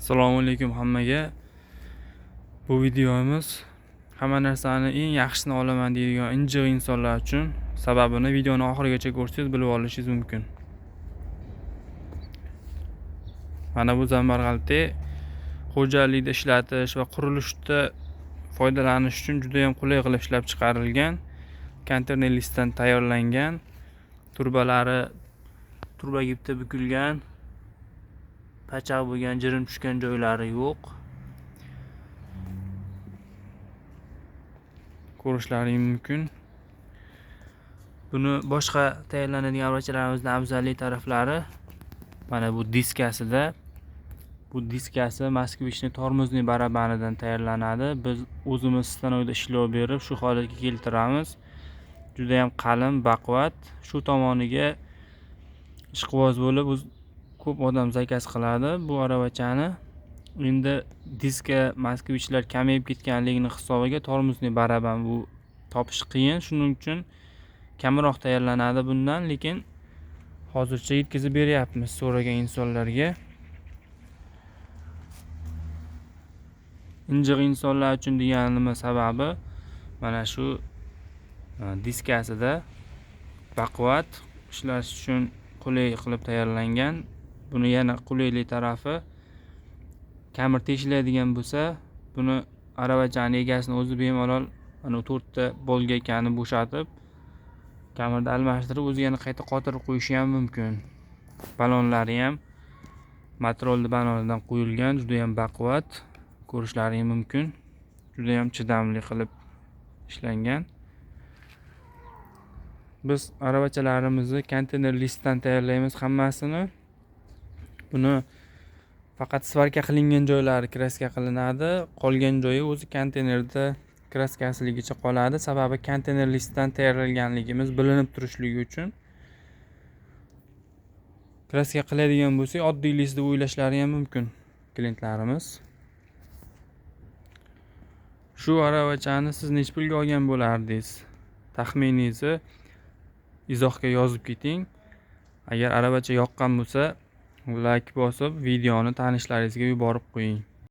Assalomu alaykum hammaga. Bu videomiz hamma narsani eng yaxshisini olaman deydigan injiq insonlar uchun. Sababini videoni oxirigacha ko'rsangiz bilib olishingiz mumkin. Mana bu zamburg'alta xo'jalikda ishlatish va qurilishda foydalanish uchun juda ham qulay qilib ishlab chiqarilgan, konteyner listdan tayyorlangan, turbalari turbaga bitta bukilgan, pachaq bo'lgan, jirim tushgan joylari yo'q. Ko'rishlaring mumkin. Buni boshqa tayyorlanadigan aravachalarimizni afzallik taraflari mana bu diskasida. Bu diskasi Moskvichning tormozli barabanidan tayyorlanadi. Biz o'zimiz stanoyda ishlov berib shu holatga keltiramiz. Juda ham qalin, baquvvat. Shu tomoniga ishqiboz bo'lib ko'p odam zakaz qiladi bu aravachani. Endi diska Moskvichlar kamayib ketganligini hisobiga tormozli baraban bu topish qiyin. Shuning uchun kamroq tayyorlanadi bundan, lekin hozircha yetkazib beryapmiz so'ragan insonlarga. Injiq insonlar uchun deganimiz sababi mana shu diskasida baquvvat ishlash uchun qulay qilib tayyorlangan. Buni yana qulaylik tarafi, kamir teshiladigan bo'lsa, buni aravachani egasini o'zi bemalol mana 4 ta bolga ekanini bo'shatib, kamirni almashtirib, o'zi yana qayta qotirib qo'yishi ham mumkin. Balonlari ham materialni balonidan qo'yilgan, juda ham baquvvat. Ko'rishlaring mumkin. Juda ham chidamli qilib ishlangan. Biz aravachalarimizni konteyner listdan tayyorlaymiz hammasini. Buni faqat svarka qilingan joylari kraska qilinadi, qolgan joyi o'zi konteynerda kraskasiligicha qoladi. Sababi konteyner listdan tayyorlanganligimiz bilinib turishligi uchun. Kraska qiladigan bo'lsak, oddiy list deb o'ylashlari ham mumkin klientlarimiz. Shu aravachani siz nech pulga olgan bo'lardingiz? Taxminingizni izohga yozib keting. Agar aravacha yoqqan bo'lsa, like bosib, videoni tanishlaringizga yuborib qo'ying.